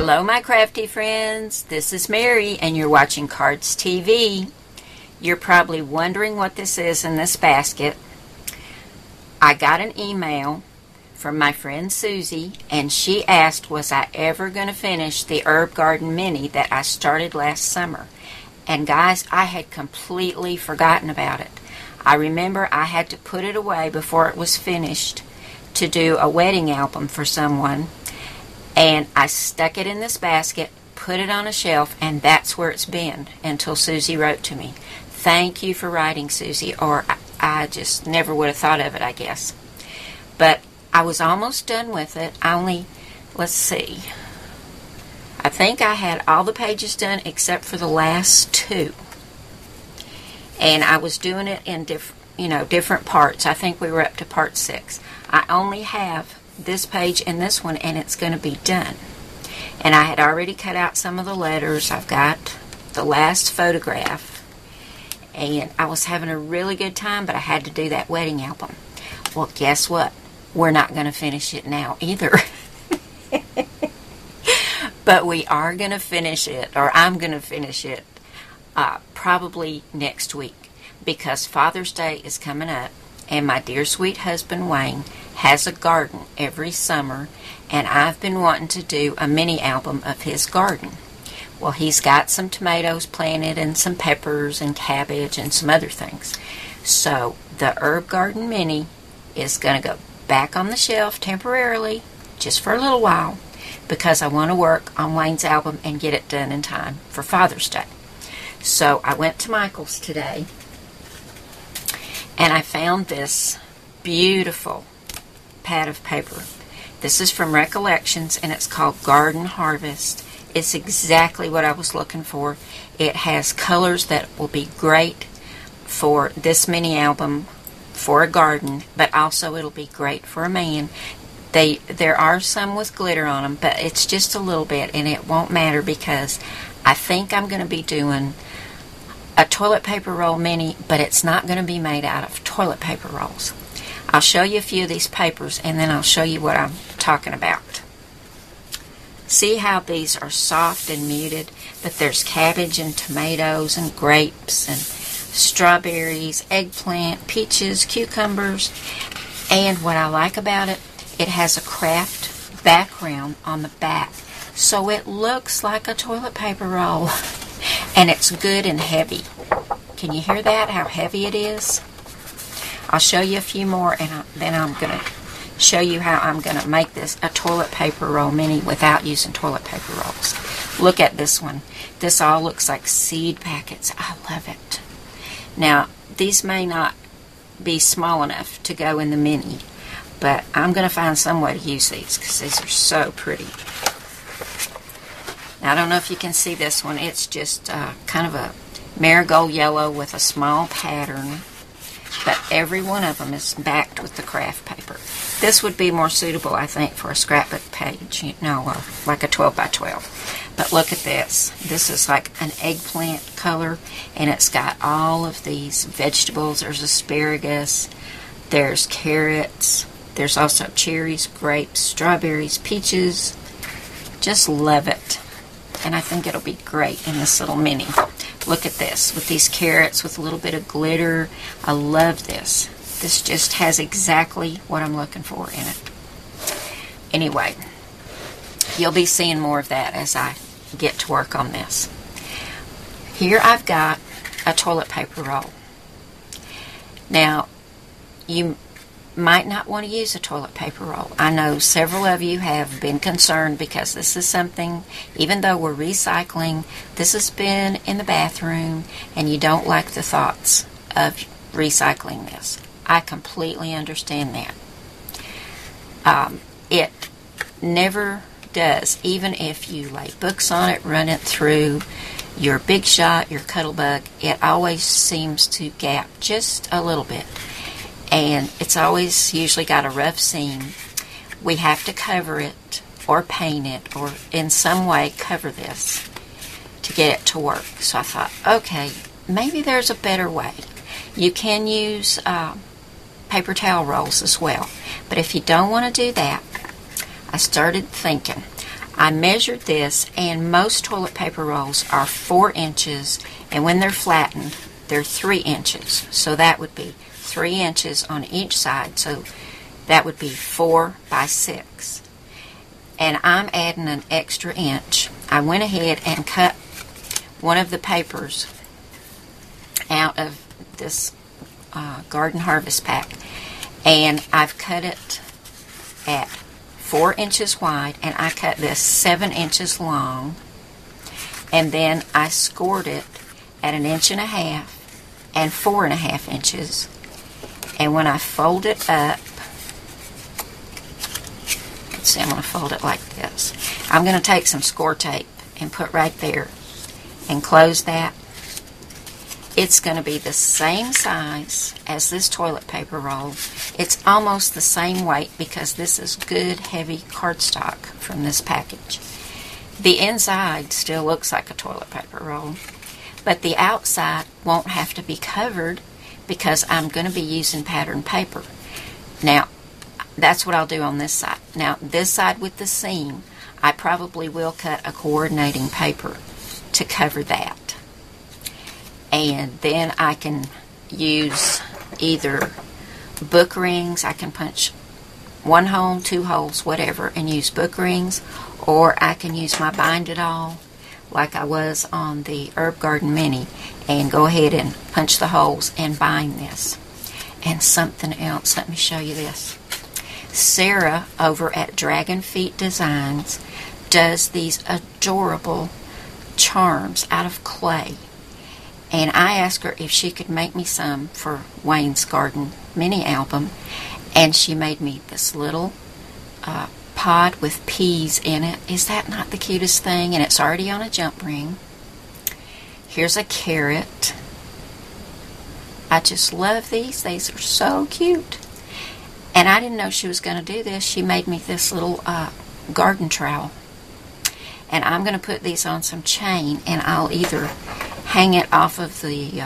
Hello, my crafty friends. This is Mary, and you're watching Cardz TV. You're probably wondering what this is in this basket. I got an email from my friend Susie, and she asked, was I ever going to finish the Herb Garden Mini that I started last summer? And guys, I had completely forgotten about it. I remember I had to put it away before it was finished to do a wedding album for someone. And I stuck it in this basket, put it on a shelf, and that's where it's been until Susie wrote to me. Thank you for writing, Susie, or I just never would have thought of it, I guess. But I was almost done with it. Let's see. I think I had all the pages done except for the last two. And I was doing it in different parts. I think we were up to part 6. I only have this page and this one, and it's going to be done. And I had already cut out some of the letters. I've got the last photograph, and I was having a really good time, but I had to do that wedding album. Well, guess what? We're not going to finish it now either. But we are going to finish it, or I'm going to finish it probably next week, because Father's Day is coming up. And my dear sweet husband Wayne has a garden every summer, and I've been wanting to do a mini album of his garden. Well, he's got some tomatoes planted and some peppers and cabbage and some other things. So the Herb Garden Mini is going to go back on the shelf temporarily, just for a little while, because I want to work on Wayne's album and get it done in time for Father's Day. So I went to Michael's today, and I found this beautiful pad of paper. This is from Recollections, and it's called Garden Harvest. It's exactly what I was looking for. It has colors that will be great for this mini album for a garden, but also it'll be great for a man. There are some with glitter on them, but it's just a little bit, and it won't matter, because I think I'm going to be doing a toilet paper roll mini, but it's not going to be made out of toilet paper rolls. I'll show you a few of these papers, and then I'll show you what I'm talking about. See how these are soft and muted, but there's cabbage and tomatoes and grapes and strawberries, eggplant, peaches, cucumbers. And what I like about it, it has a craft background on the back, so it looks like a toilet paper roll. And it's good and heavy. Can you hear that, how heavy it is? I'll show you a few more, and then I'm going to show you how I'm going to make this a toilet paper roll mini without using toilet paper rolls. Look at this one. This all looks like seed packets. I love it. Now, these may not be small enough to go in the mini, but I'm going to find some way to use these, because these are so pretty. Now, I don't know if you can see this one. It's just kind of a marigold yellow with a small pattern, but every one of them is backed with the craft paper. This would be more suitable, I think, for a scrapbook page, like a 12 by 12. But look at this. This is like an eggplant color, and it's got all of these vegetables. There's asparagus, there's carrots, there's also cherries, grapes, strawberries, peaches. Just love it. And I think it'll be great in this little mini. Look at this, with these carrots with a little bit of glitter. I love this. This just has exactly what I'm looking for in it. Anyway, you'll be seeing more of that as I get to work on this. Here I've got a toilet paper roll. Now, you might not want to use a toilet paper roll. I know several of you have been concerned, because this is something, even though we're recycling, this has been in the bathroom, and you don't like the thoughts of recycling this. I completely understand that. It never does, even if you lay books on it, run it through your Big Shot, your Cuttlebug, it always seems to gap just a little bit. And it's always usually got a rough seam. We have to cover it, or paint it, or in some way cover this to get it to work. So I thought, okay, maybe there's a better way. You can use paper towel rolls as well. But if you don't want to do that, I started thinking, I measured this, and most toilet paper rolls are 4 inches, and when they're flattened, they're 3 inches. So that would be 3 inches on each side, so that would be 4 by 6. And I'm adding an extra inch. I went ahead and cut one of the papers out of this Garden Harvest pack, and I've cut it at 4 inches wide, and I cut this 7 inches long, and then I scored it at 1.5 inches and 4.5 inches. And when I fold it up, let's see, I'm going to fold it like this. I'm going to take some score tape and put right there and close that. It's going to be the same size as this toilet paper roll. It's almost the same weight because this is good heavy cardstock from this package. The inside still looks like a toilet paper roll, but the outside won't have to be covered because I'm going to be using patterned paper. Now, that's what I'll do on this side. Now, this side with the seam, I probably will cut a coordinating paper to cover that. And then I can use either book rings. I can punch 1 hole, 2 holes, whatever, and use book rings. Or I can use my Bind It All, like I was on the Herb Garden Mini, and go ahead and punch the holes and bind this. And something else, let me show you this. Sarah over at Dragon Feet Designs does these adorable charms out of clay. And I asked her if she could make me some for Wayne's Garden mini album. And she made me this little pod with peas in it. Is that not the cutest thing? And it's already on a jump ring. Here's a carrot. I just love these. These are so cute. And I didn't know she was going to do this. She made me this little garden trowel. And I'm going to put these on some chain, and I'll either hang it off of the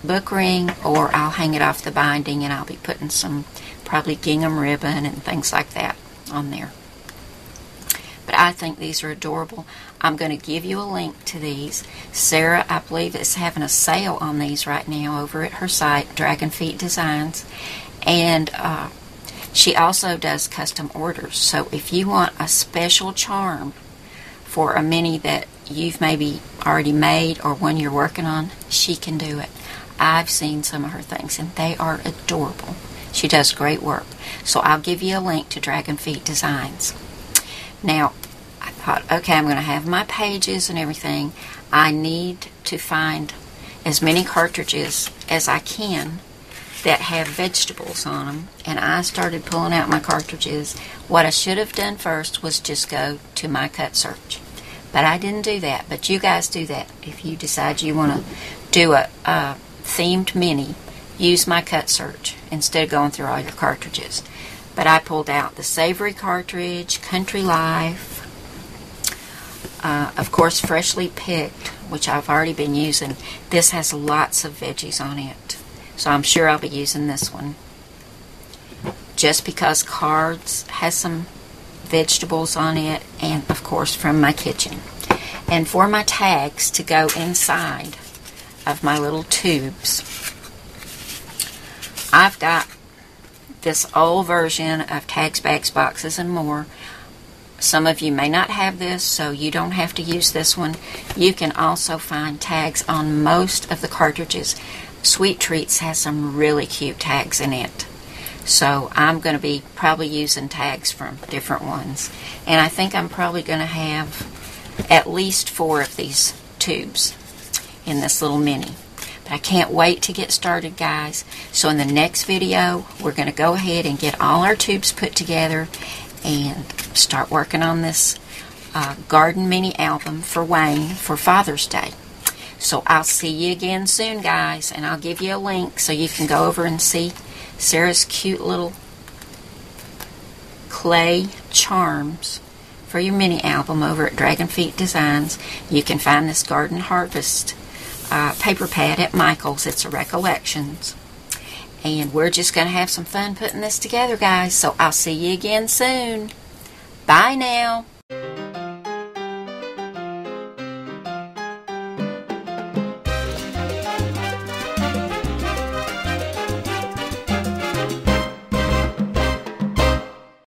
book ring, or I'll hang it off the binding, and I'll be putting some probably gingham ribbon and things like that on there. But I think these are adorable. I'm going to give you a link to these. Sarah, I believe, is having a sale on these right now over at her site, Dragon Feet Designs. And she also does custom orders. So if you want a special charm for a mini that you've maybe already made or one you're working on, she can do it. I've seen some of her things, and they are adorable. She does great work. So I'll give you a link to Dragon Feet Designs. Now, I thought, okay, I'm going to have my pages and everything. I need to find as many cartridges as I can that have vegetables on them. And I started pulling out my cartridges. What I should have done first was just go to my cut search. But I didn't do that. But you guys do that. If you decide you want to do a themed mini, use my cut search instead of going through all your cartridges. But I pulled out the Savory cartridge, Country Life, of course Freshly Picked, which I've already been using. This has lots of veggies on it, so I'm sure I'll be using this one. Just because Cardz has some vegetables on it, and of course from my kitchen. And for my tags to go inside of my little tubes, I've got this old version of Tags, Bags, Boxes, and More. Some of you may not have this, so you don't have to use this one. You can also find tags on most of the cartridges. Sweet Treats has some really cute tags in it. So I'm going to be probably using tags from different ones. And I think I'm probably going to have at least 4 of these tubes in this little mini. But I can't wait to get started, guys. So in the next video, we're going to go ahead and get all our tubes put together and start working on this garden mini album for Wayne for Father's Day. So I'll see you again soon, guys, and I'll give you a link so you can go over and see Sarah's cute little clay charms for your mini album over at Dragon Feet Designs. You can find this Garden Harvest paper pad at Michael's. It's a Recollections. And we're just going to have some fun putting this together, guys. So I'll see you again soon. Bye now.